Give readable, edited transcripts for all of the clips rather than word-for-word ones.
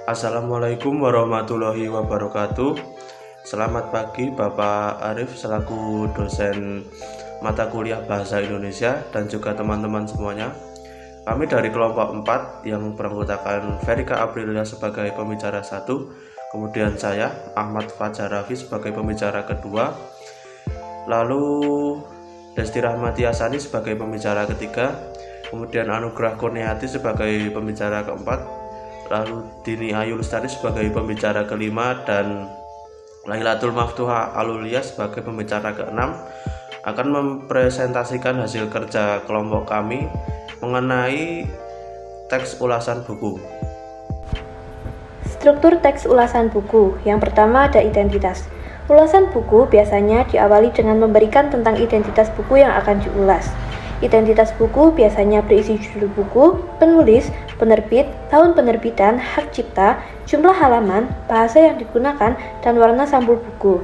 Assalamualaikum warahmatullahi wabarakatuh. Selamat pagi Bapak Arif selaku dosen mata kuliah Bahasa Indonesia dan juga teman-teman semuanya. Kami dari kelompok 4 yang beranggotakan Verika Aprilia sebagai pembicara 1, kemudian saya Ahmad Fajar Raffi sebagai pembicara kedua, lalu Desti Rahmati Asani sebagai pembicara ketiga, kemudian Anugrah Kurniati sebagai pembicara keempat, lalu Dini Ayu Lestari sebagai pembicara kelima, dan Lailatul Maftuha Alulia sebagai pembicara keenam akan mempresentasikan hasil kerja kelompok kami mengenai teks ulasan buku. Struktur teks ulasan buku. Yang pertama ada identitas. Ulasan buku biasanya diawali dengan memberikan tentang identitas buku yang akan diulas. Identitas buku biasanya berisi judul buku, penulis, penerbit, tahun penerbitan, hak cipta, jumlah halaman, bahasa yang digunakan, dan warna sampul buku.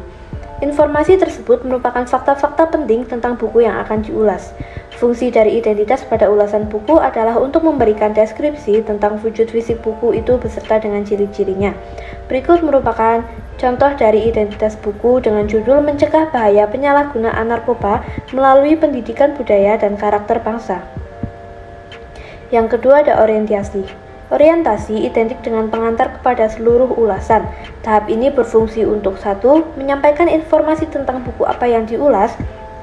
Informasi tersebut merupakan fakta-fakta penting tentang buku yang akan diulas. Fungsi dari identitas pada ulasan buku adalah untuk memberikan deskripsi tentang wujud fisik buku itu beserta dengan ciri-cirinya. Berikut merupakan contoh dari identitas buku dengan judul Mencegah Bahaya Penyalahgunaan Narkoba Melalui Pendidikan Budaya dan Karakter Bangsa. Yang kedua ada orientasi. Orientasi identik dengan pengantar kepada seluruh ulasan. Tahap ini berfungsi untuk 1. Menyampaikan informasi tentang buku apa yang diulas.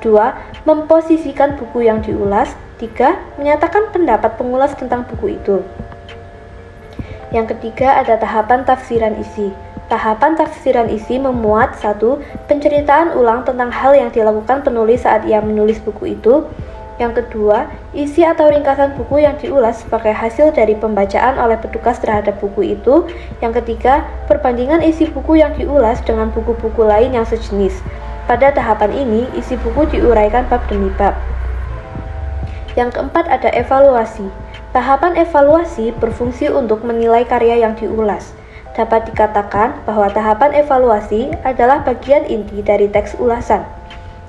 2. Memposisikan buku yang diulas. 3. Menyatakan pendapat pengulas tentang buku itu. Yang ketiga ada tahapan tafsiran isi. Tahapan tafsiran isi memuat 1. Penceritaan ulang tentang hal yang dilakukan penulis saat ia menulis buku itu. Yang kedua, isi atau ringkasan buku yang diulas sebagai hasil dari pembacaan oleh petugas terhadap buku itu. Yang ketiga, perbandingan isi buku yang diulas dengan buku-buku lain yang sejenis. Pada tahapan ini, isi buku diuraikan bab demi bab. Yang keempat ada evaluasi. Tahapan evaluasi berfungsi untuk menilai karya yang diulas. Dapat dikatakan bahwa tahapan evaluasi adalah bagian inti dari teks ulasan.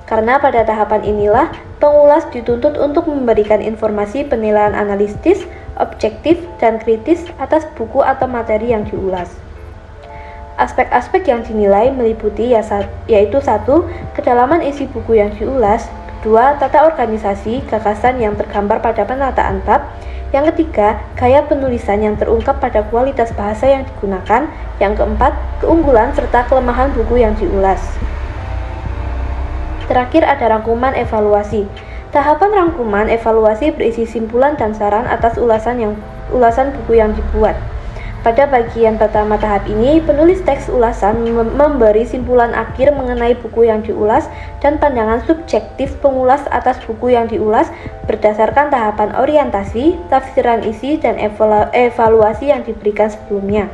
Karena pada tahapan inilah pengulas dituntut untuk memberikan informasi penilaian analitis, objektif, dan kritis atas buku atau materi yang diulas. Aspek-aspek yang dinilai meliputi yaitu 1. Kedalaman isi buku yang diulas. 2. Tata organisasi, gagasan yang tergambar pada penataan bab. Yang ketiga, gaya penulisan yang terungkap pada kualitas bahasa yang digunakan. Yang keempat, keunggulan serta kelemahan buku yang diulas. Terakhir ada rangkuman evaluasi. Tahapan rangkuman evaluasi berisi simpulan dan saran atas ulasan buku yang dibuat. Pada bagian pertama tahap ini, penulis teks ulasan memberi simpulan akhir mengenai buku yang diulas dan pandangan subjektif pengulas atas buku yang diulas berdasarkan tahapan orientasi, tafsiran isi, dan evaluasi yang diberikan sebelumnya.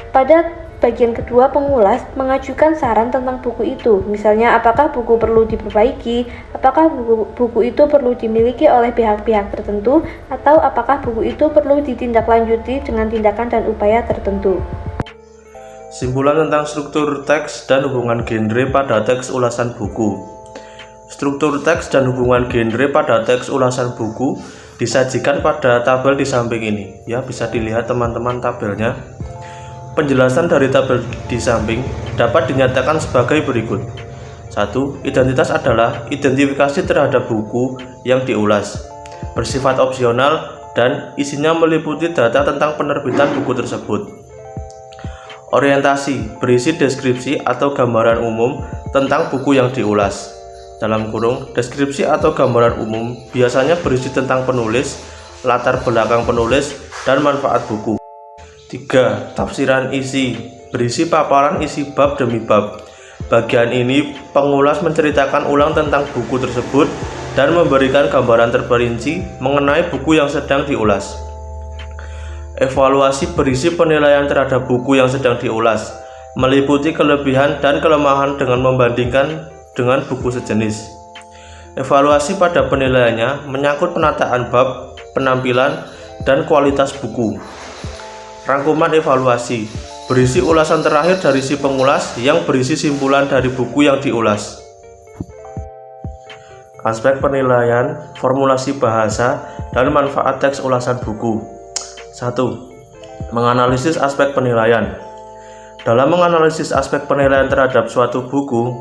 Pada bagian kedua, pengulas mengajukan saran tentang buku itu, misalnya apakah buku perlu diperbaiki, apakah buku itu perlu dimiliki oleh pihak-pihak tertentu, atau apakah buku itu perlu ditindaklanjuti dengan tindakan dan upaya tertentu. Simpulan tentang struktur teks dan hubungan genre pada teks ulasan buku. Struktur teks dan hubungan genre pada teks ulasan buku disajikan pada tabel di samping ini. Ya, bisa dilihat teman-teman tabelnya. Penjelasan dari tabel di samping dapat dinyatakan sebagai berikut. 1. Identitas adalah identifikasi terhadap buku yang diulas, bersifat opsional dan isinya meliputi data tentang penerbitan buku tersebut. Orientasi berisi deskripsi atau gambaran umum tentang buku yang diulas. Dalam kurung, deskripsi atau gambaran umum biasanya berisi tentang penulis, latar belakang penulis, dan manfaat buku. 3. Tafsiran isi berisi paparan isi bab demi bab. Bagian ini pengulas menceritakan ulang tentang buku tersebut dan memberikan gambaran terperinci mengenai buku yang sedang diulas. Evaluasi berisi penilaian terhadap buku yang sedang diulas, meliputi kelebihan dan kelemahan dengan membandingkan dengan buku sejenis. Evaluasi pada penilaiannya menyangkut penataan bab, penampilan, dan kualitas buku. Rangkuman evaluasi berisi ulasan terakhir dari si pengulas yang berisi simpulan dari buku yang diulas. Aspek penilaian, formulasi bahasa, dan manfaat teks ulasan buku. 1. Menganalisis aspek penilaian. Dalam menganalisis aspek penilaian terhadap suatu buku,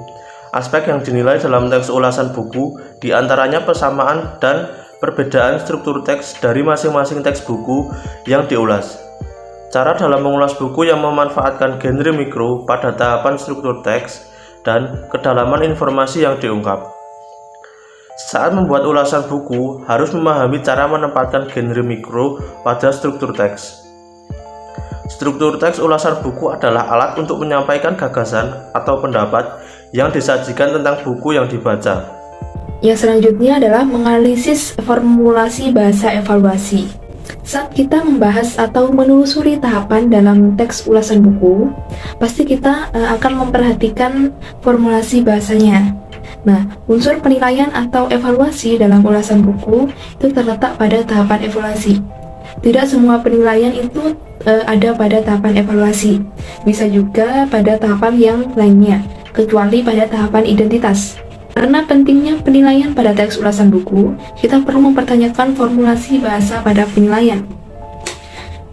aspek yang dinilai dalam teks ulasan buku diantaranya persamaan dan perbedaan struktur teks dari masing-masing teks buku yang diulas. Cara dalam mengulas buku yang memanfaatkan genre mikro pada tahapan struktur teks dan kedalaman informasi yang diungkap. Saat membuat ulasan buku, harus memahami cara menempatkan genre mikro pada struktur teks. Struktur teks ulasan buku adalah alat untuk menyampaikan gagasan atau pendapat yang disajikan tentang buku yang dibaca. Yang selanjutnya adalah menganalisis formulasi bahasa evaluasi. Saat kita membahas atau menelusuri tahapan dalam teks ulasan buku, pasti kita akan memperhatikan formulasi bahasanya. Nah, unsur penilaian atau evaluasi dalam ulasan buku itu terletak pada tahapan evaluasi. Tidak semua penilaian itu ada pada tahapan evaluasi, bisa juga pada tahapan yang lainnya, kecuali pada tahapan identitas. Karena pentingnya penilaian pada teks ulasan buku, kita perlu mempertanyakan formulasi bahasa pada penilaian.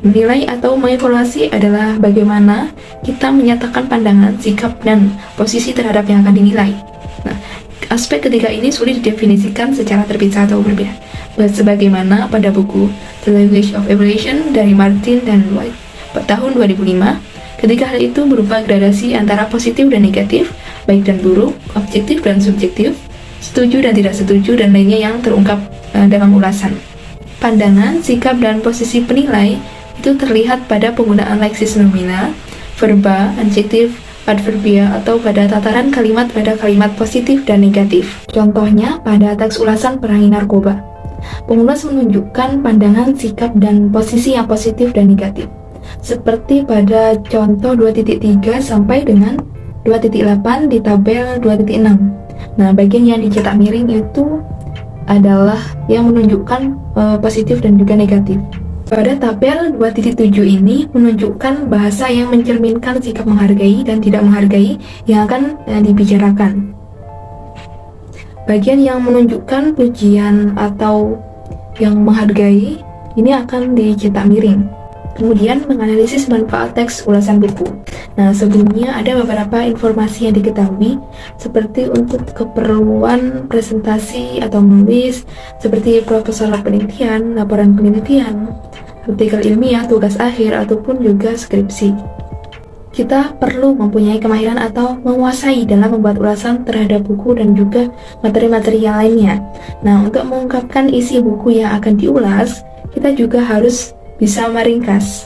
Menilai atau mengevaluasi adalah bagaimana kita menyatakan pandangan, sikap, dan posisi terhadap yang akan dinilai. Nah, aspek ketiga ini sulit didefinisikan secara terpisah atau berbeda. Sebagaimana pada buku The Language of Evaluation dari Martin dan White tahun 2005, ketika hal itu berupa gradasi antara positif dan negatif, baik dan buruk, objektif dan subjektif, setuju dan tidak setuju, dan lainnya yang terungkap dalam ulasan. Pandangan, sikap, dan posisi penilai itu terlihat pada penggunaan leksis nomina, verba, adjektif, adverbia, atau pada tataran kalimat pada kalimat positif dan negatif. Contohnya pada teks ulasan perangi narkoba. Pengulas menunjukkan pandangan, sikap, dan posisi yang positif dan negatif. Seperti pada contoh 2.3 sampai dengan 2.8 di tabel 2.6. Nah, bagian yang dicetak miring itu adalah yang menunjukkan positif dan juga negatif. Pada tabel 2.7 ini menunjukkan bahasa yang mencerminkan sikap menghargai dan tidak menghargai yang akan dibicarakan. Bagian yang menunjukkan pujian atau yang menghargai ini akan dicetak miring. Kemudian menganalisis manfaat teks ulasan buku. Nah, sebelumnya ada beberapa informasi yang diketahui seperti untuk keperluan presentasi atau menulis, seperti proposal penelitian, laporan penelitian, artikel ilmiah, tugas akhir, ataupun juga skripsi. Kita perlu mempunyai kemahiran atau menguasai dalam membuat ulasan terhadap buku dan juga materi-materi yang lainnya. Nah, untuk mengungkapkan isi buku yang akan diulas, kita juga harus bisa meringkas.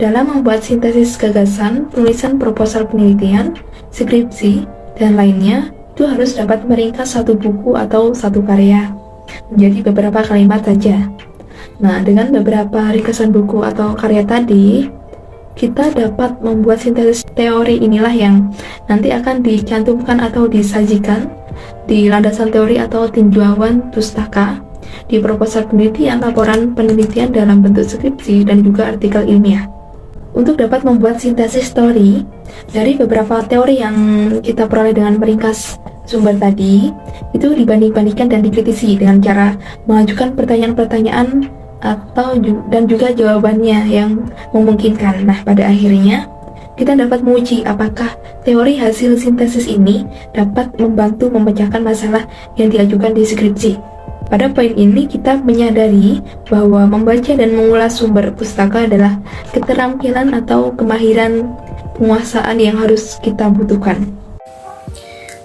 Dalam membuat sintesis gagasan, penulisan proposal penelitian, skripsi, dan lainnya, itu harus dapat meringkas satu buku atau satu karya menjadi beberapa kalimat saja. Nah, dengan beberapa ringkasan buku atau karya tadi, kita dapat membuat sintesis teori. Inilah yang nanti akan dicantumkan atau disajikan di landasan teori atau tinjauan pustaka, di proposal penelitian, laporan penelitian dalam bentuk skripsi, dan juga artikel ilmiah. Untuk dapat membuat sintesis teori dari beberapa teori yang kita peroleh dengan meringkas sumber tadi, itu dibanding-bandingkan dan dikritisi dengan cara mengajukan pertanyaan-pertanyaan dan juga jawabannya yang memungkinkan. Nah, pada akhirnya kita dapat menguji apakah teori hasil sintesis ini dapat membantu memecahkan masalah yang diajukan di skripsi. Pada poin ini kita menyadari bahwa membaca dan mengulas sumber pustaka adalah keterampilan atau kemahiran penguasaan yang harus kita butuhkan.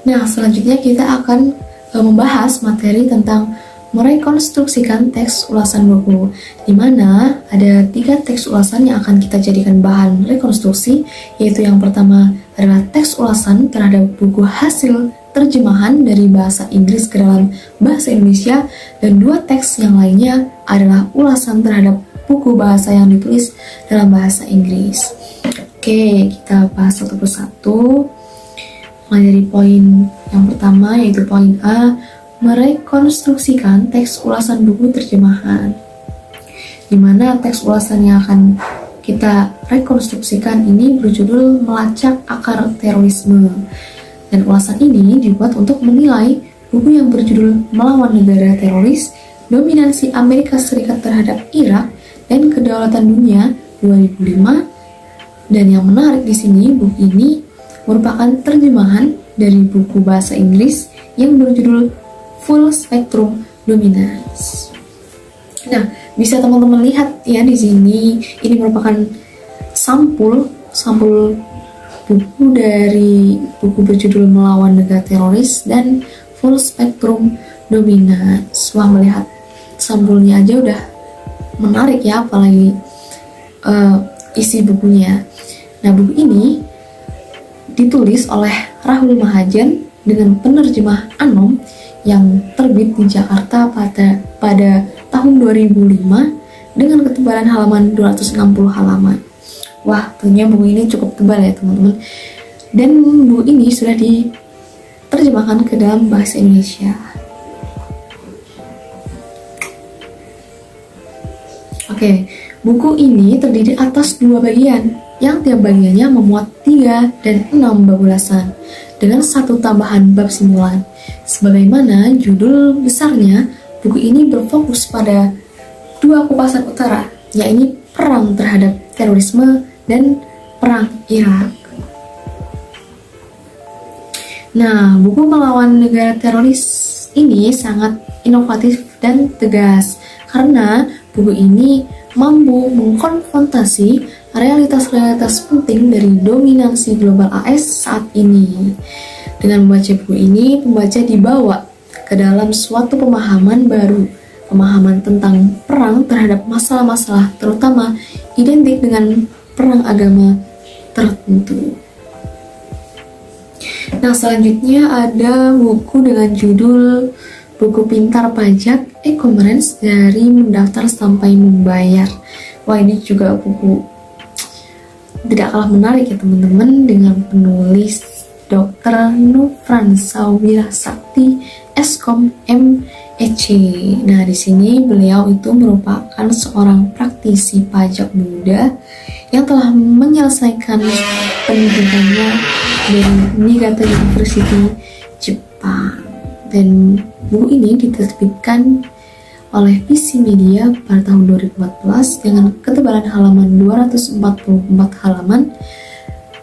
Nah, selanjutnya kita akan membahas materi tentang merekonstruksikan teks ulasan buku, di mana ada 3 teks ulasan yang akan kita jadikan bahan rekonstruksi, yaitu yang pertama adalah teks ulasan terhadap buku hasil terjemahan dari bahasa Inggris ke dalam bahasa Indonesia, dan 2 teks yang lainnya adalah ulasan terhadap buku bahasa yang ditulis dalam bahasa Inggris. Oke, kita bahas satu persatu. Mulai dari poin yang pertama, yaitu poin A, merekonstruksikan teks ulasan buku terjemahan, di mana teks ulasan yang akan kita rekonstruksikan ini berjudul Melacak Akar Terorisme, dan ulasan ini dibuat untuk menilai buku yang berjudul Melawan Negara Teroris, Dominasi Amerika Serikat Terhadap Irak, dan Kedaulatan Dunia 2005. Dan yang menarik di sini, buku ini merupakan terjemahan dari buku bahasa Inggris yang berjudul Full Spectrum Dominance. Nah, bisa teman-teman lihat ya di sini, ini merupakan sampul buku dari buku berjudul Melawan Negara Teroris dan Full Spectrum Dominance. Wah, melihat sampulnya aja udah menarik ya, apalagi isi bukunya. Nah, buku ini ditulis oleh Rahul Mahajan dengan penerjemah Anom yang terbit di Jakarta pada tahun 2005 dengan ketebalan halaman 260 halaman. Wah, tentunya buku ini cukup tebal ya teman-teman. Dan buku ini sudah diterjemahkan ke dalam bahasa Indonesia. Oke, buku ini terdiri atas 2 bagian, yang tiap bagiannya memuat 3 dan 6 bab ulasan, dengan 1 tambahan bab simpulan. Sebagaimana judul besarnya, buku ini berfokus pada 2 kupasan utara, yaitu perang terhadap terorisme dan perang Irak. Nah, buku Melawan Negara Teroris ini sangat inovatif dan tegas karena buku ini mampu mengkonfrontasi realitas-realitas penting dari dominasi global AS saat ini. Dengan membaca buku ini, pembaca dibawa ke dalam suatu pemahaman baru, pemahaman tentang perang terhadap masalah-masalah terutama identik dengan perang agama tertentu. Nah, selanjutnya ada buku dengan judul Buku Pintar Pajak E-Commerce dari Mendaftar Sampai Membayar. Wah, ini juga buku tidak kalah menarik ya teman-teman, dengan penulis Dr. Nufransa Wirasakti Eskom MEC. Nah, di sini beliau itu merupakan seorang praktisi pajak muda yang telah menyelesaikan pendidikannya dari Niigata University, Jepang. Dan buku ini diterbitkan oleh PC Media pada tahun 2014 dengan ketebalan halaman 244 halaman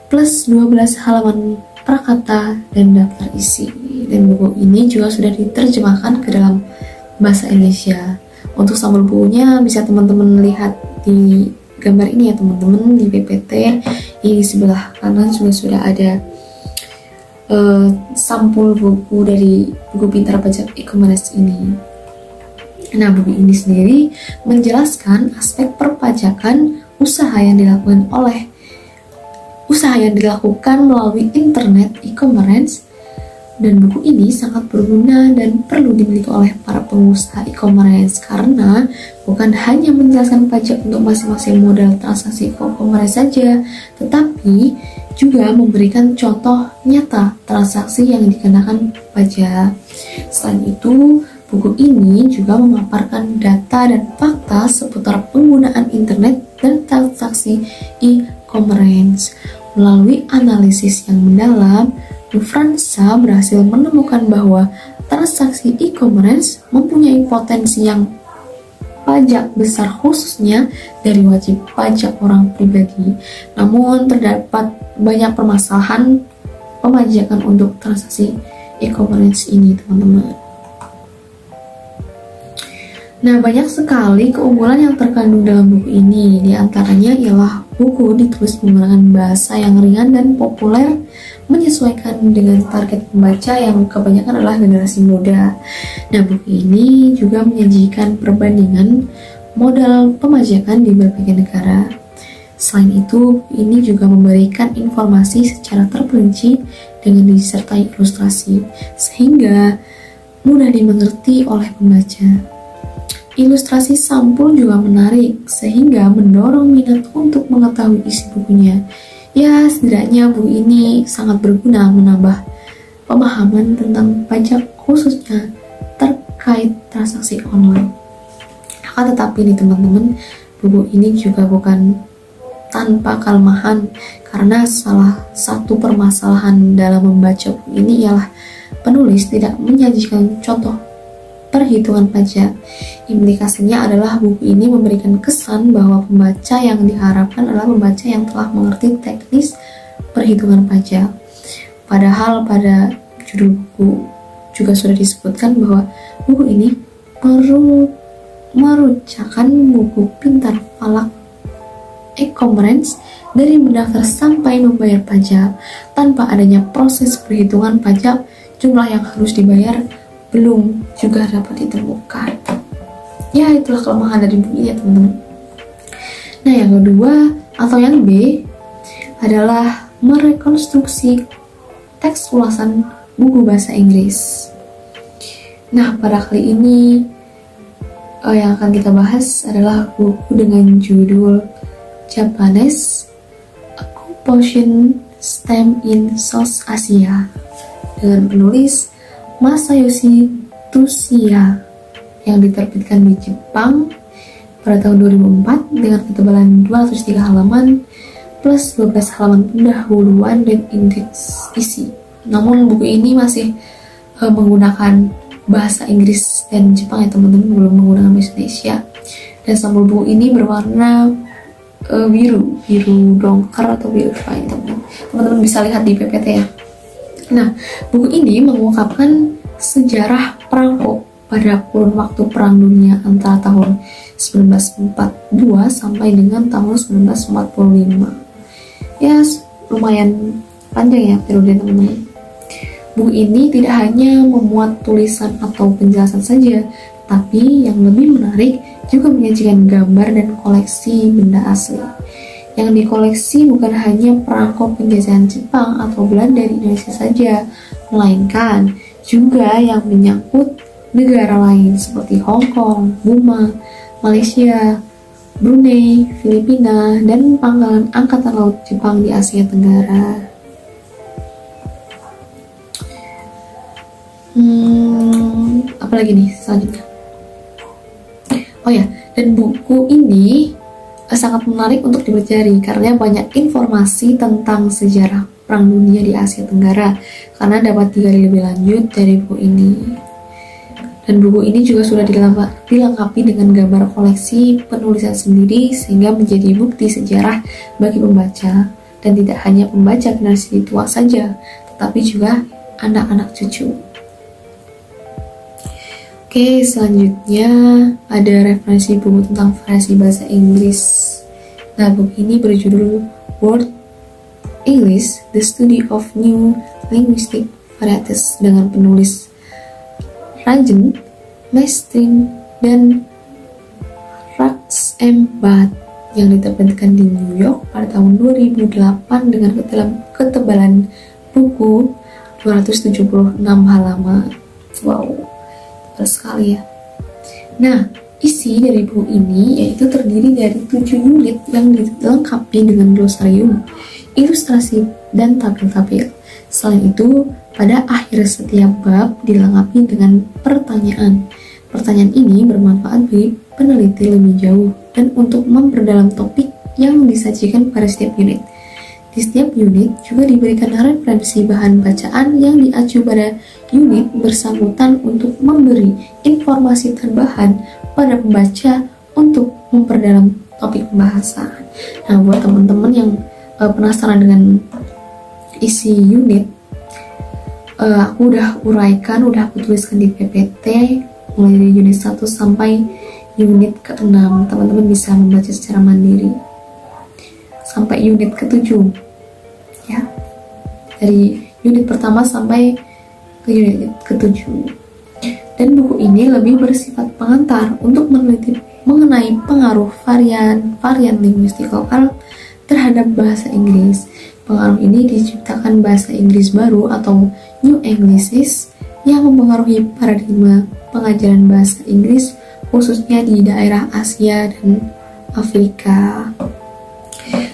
plus 12 halaman prakata dan daftar isi. Dan buku ini juga sudah diterjemahkan ke dalam bahasa Indonesia. Untuk sampul bukunya bisa teman-teman lihat di gambar ini ya teman-teman, di PPT. Ini di sebelah kanan sudah ada sampul buku dari buku Pintar Pajak E-Commerce ini. Nah, buku ini sendiri menjelaskan aspek perpajakan usaha yang dilakukan melalui internet e-commerce, dan buku ini sangat berguna dan perlu dimiliki oleh para pengusaha e-commerce karena bukan hanya menjelaskan pajak untuk masing-masing modal transaksi e-commerce saja, tetapi juga memberikan contoh nyata transaksi yang dikenakan pajak. Selain itu, buku ini juga memaparkan data dan fakta seputar penggunaan internet dan transaksi e-commerce. Melalui analisis yang mendalam, Nufransa berhasil menemukan bahwa transaksi e-commerce mempunyai potensi yang pajak besar khususnya dari wajib pajak orang pribadi. Namun terdapat banyak permasalahan pemajakan untuk transaksi e-commerce ini, teman-teman. Nah, banyak sekali keunggulan yang terkandung dalam buku ini. Di antaranya ialah buku ditulis menggunakan bahasa yang ringan dan populer, menyesuaikan dengan target pembaca yang kebanyakan adalah generasi muda. Nah, buku ini juga menyajikan perbandingan modal pemajakan di berbagai negara. Selain itu, ini juga memberikan informasi secara terperinci dengan disertai ilustrasi, sehingga mudah dimengerti oleh pembaca. Ilustrasi sampul juga menarik, sehingga mendorong minat untuk mengetahui isi bukunya. Ya, setidaknya buku ini sangat berguna menambah pemahaman tentang pajak khususnya terkait transaksi online. Akan tetapi nih teman-teman, buku ini juga bukan tanpa kelemahan, karena salah satu permasalahan dalam membaca buku ini ialah penulis tidak menyajikan contoh perhitungan pajak. Implikasinya adalah buku ini memberikan kesan bahwa pembaca yang diharapkan adalah pembaca yang telah mengerti teknis perhitungan pajak. Padahal pada judul buku juga sudah disebutkan bahwa buku ini merupakan buku pintar falak e-commerce dari mendaftar sampai membayar pajak. Tanpa adanya proses perhitungan pajak, jumlah yang harus dibayar belum juga dapat ditemukan. Ya, itulah kelemahan dari buku ini ya teman-teman. Nah, yang kedua atau yang B adalah merekonstruksi teks ulasan buku bahasa Inggris. Nah, pada kali ini yang akan kita bahas adalah buku dengan judul Japanese Occupation Stem in South Asia dengan penulis Masayoshi Tsuchiya yang diterbitkan di Jepang pada tahun 2004 dengan ketebalan 203 halaman plus 12 halaman pendahuluan dan indeks isi. Namun buku ini masih menggunakan bahasa Inggris dan Jepang ya teman-teman, belum menggunakan bahasa Indonesia. Dan sampul buku ini berwarna biru dongker atau biru lain teman-teman bisa lihat di PPT ya. Nah, buku ini mengungkapkan sejarah perangko pada kurun waktu Perang Dunia antara tahun 1942 sampai dengan tahun 1945. Ya, lumayan panjang ya periode teman-teman. Buku ini tidak hanya memuat tulisan atau penjelasan saja, tapi yang lebih menarik juga menyajikan gambar dan koleksi benda asli. Yang dikoleksi bukan hanya perangko penjajahan Jepang atau Belanda di Indonesia saja, melainkan juga yang menyangkut negara lain seperti Hong Kong, Burma, Malaysia, Brunei, Filipina, dan pangkalan Angkatan Laut Jepang di Asia Tenggara. Apalagi nih selanjutnya? Oh ya, dan buku ini sangat menarik untuk dipelajari karena banyak informasi tentang sejarah Perang Dunia di Asia Tenggara karena dapat digali lebih lanjut dari buku ini. Dan buku ini juga sudah dilengkapi dengan gambar koleksi penulisan sendiri sehingga menjadi bukti sejarah bagi pembaca, dan tidak hanya pembaca generasi tua saja, tetapi juga anak-anak cucu. Oke, selanjutnya ada referensi buku tentang variasi bahasa Inggris. Nah, buku ini berjudul World English, The Study of New Linguistic Varieties dengan penulis Rajan Mestrin dan Rax M. Bath yang diterbitkan di New York pada tahun 2008 dengan ketebalan buku 276 halaman. Wow, tebal sekali ya. Nah, isi dari buku ini yaitu terdiri dari 7 unit yang dilengkapi dengan glosarium, ilustrasi, dan tabel-tabel. Selain itu, pada akhir setiap bab dilengkapi dengan pertanyaan. Pertanyaan ini bermanfaat bagi peneliti lebih jauh dan untuk memperdalam topik yang disajikan pada setiap unit. Di setiap unit juga diberikan referensi bahan bacaan yang diacu pada unit bersangkutan untuk memberi informasi tambahan pada pembaca untuk memperdalam topik pembahasan. Nah, buat teman-teman yang penasaran dengan isi unit, aku udah uraikan, udah aku tuliskan di PPT mulai dari unit 1 sampai unit ke-6. Teman-teman bisa membaca secara mandiri sampai unit ke-7 ya, dari unit pertama sampai ke unit ke-7. Dan buku ini lebih bersifat pengantar untuk meneliti mengenai pengaruh varian linguistik lokal terhadap bahasa Inggris. Pengaruh ini diciptakan bahasa Inggris baru atau New Englishes yang mempengaruhi paradigma pengajaran bahasa Inggris khususnya di daerah Asia dan Afrika.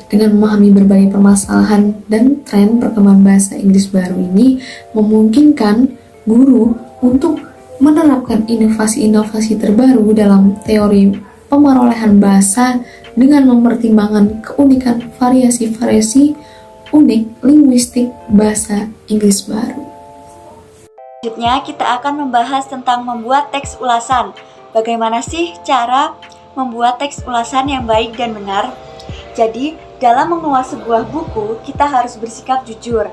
Dengan memahami berbagai permasalahan dan tren perkembangan bahasa Inggris baru ini memungkinkan guru untuk menerapkan inovasi-inovasi terbaru dalam teori pemerolehan bahasa dengan mempertimbangkan keunikan variasi-variasi unik linguistik bahasa Inggris baru. Selanjutnya kita akan membahas tentang membuat teks ulasan. Bagaimana sih cara membuat teks ulasan yang baik dan benar? Jadi, dalam mengulas sebuah buku, kita harus bersikap jujur.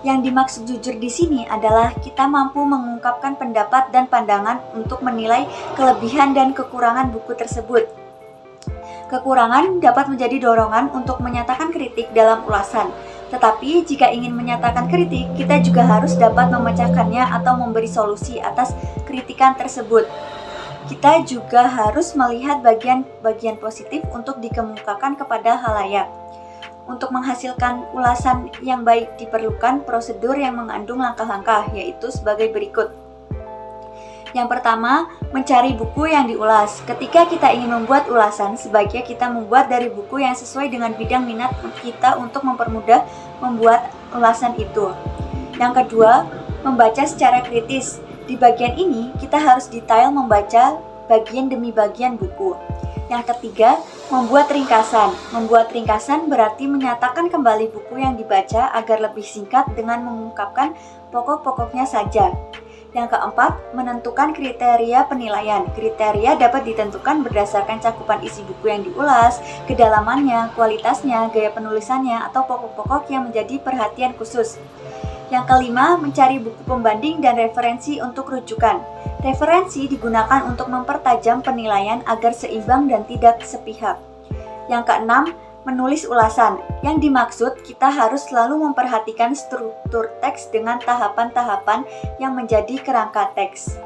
Yang dimaksud jujur di sini adalah kita mampu mengungkapkan pendapat dan pandangan untuk menilai kelebihan dan kekurangan buku tersebut. Kekurangan dapat menjadi dorongan untuk menyatakan kritik dalam ulasan. Tetapi jika ingin menyatakan kritik, kita juga harus dapat memecahkannya atau memberi solusi atas kritikan tersebut. Kita juga harus melihat bagian-bagian positif untuk dikemukakan kepada khalayak. Untuk menghasilkan ulasan yang baik diperlukan prosedur yang mengandung langkah-langkah, yaitu sebagai berikut. Yang pertama, mencari buku yang diulas. Ketika kita ingin membuat ulasan, sebaiknya kita membuat dari buku yang sesuai dengan bidang minat kita untuk mempermudah membuat ulasan itu. Yang kedua, membaca secara kritis. Di bagian ini, kita harus detail membaca bagian demi bagian buku. Yang ketiga, membuat ringkasan. Membuat ringkasan berarti menyatakan kembali buku yang dibaca agar lebih singkat dengan mengungkapkan pokok-pokoknya saja. Yang keempat, menentukan kriteria penilaian. Kriteria dapat ditentukan berdasarkan cakupan isi buku yang diulas, kedalamannya, kualitasnya, gaya penulisannya, atau pokok-pokok yang menjadi perhatian khusus. Yang kelima, mencari buku pembanding dan referensi untuk rujukan. Referensi digunakan untuk mempertajam penilaian agar seimbang dan tidak sepihak. Yang keenam, menulis ulasan. Yang dimaksud, kita harus selalu memperhatikan struktur teks dengan tahapan-tahapan yang menjadi kerangka teks.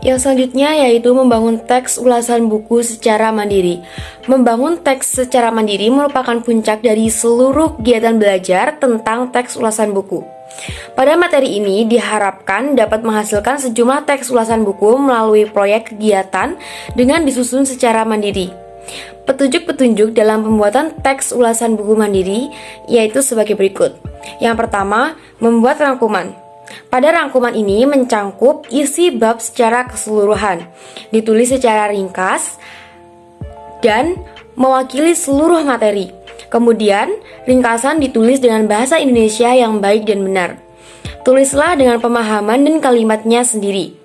Yang selanjutnya yaitu membangun teks ulasan buku secara mandiri. Membangun teks secara mandiri merupakan puncak dari seluruh kegiatan belajar tentang teks ulasan buku. Pada materi ini diharapkan dapat menghasilkan sejumlah teks ulasan buku melalui proyek kegiatan dengan disusun secara mandiri. Petunjuk-petunjuk dalam pembuatan teks ulasan buku mandiri yaitu sebagai berikut. Yang pertama, membuat rangkuman. Pada rangkuman ini mencangkup isi bab secara keseluruhan, ditulis secara ringkas, dan mewakili seluruh materi. Kemudian, ringkasan ditulis dengan bahasa Indonesia yang baik dan benar. Tulislah dengan pemahaman dan kalimatnya sendiri.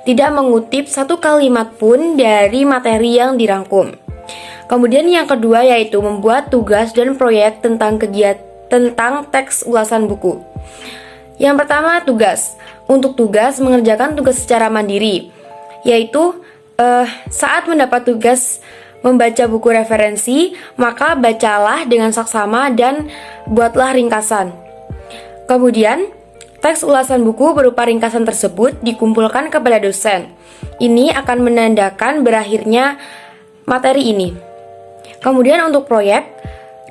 Tidak mengutip satu kalimat pun dari materi yang dirangkum. Kemudian yang kedua yaitu membuat tugas dan proyek tentang teks ulasan buku. Yang pertama, tugas. Untuk tugas, mengerjakan tugas secara mandiri, yaitu saat mendapat tugas membaca buku referensi, maka bacalah dengan saksama dan buatlah ringkasan. Kemudian, teks ulasan buku berupa ringkasan tersebut dikumpulkan kepada dosen. Ini akan menandakan berakhirnya materi ini. Kemudian untuk proyek,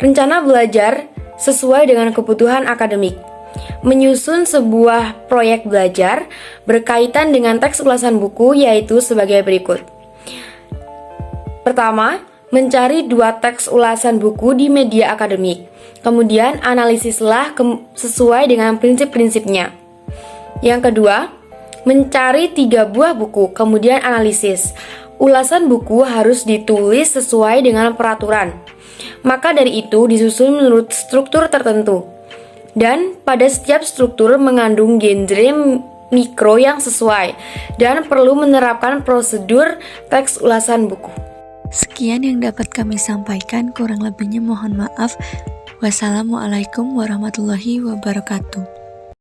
rencana belajar sesuai dengan kebutuhan akademik. Menyusun sebuah proyek belajar berkaitan dengan teks ulasan buku yaitu sebagai berikut. Pertama, mencari 2 teks ulasan buku di media akademik. Kemudian analisislah sesuai dengan prinsip-prinsipnya. Yang kedua, mencari 3 buah buku, kemudian analisis. Ulasan buku harus ditulis sesuai dengan peraturan. Maka dari itu disusun menurut struktur tertentu. Dan pada setiap struktur mengandung genre mikro yang sesuai dan perlu menerapkan prosedur teks ulasan buku. Sekian yang dapat kami sampaikan, kurang lebihnya mohon maaf. Wassalamualaikum warahmatullahi wabarakatuh.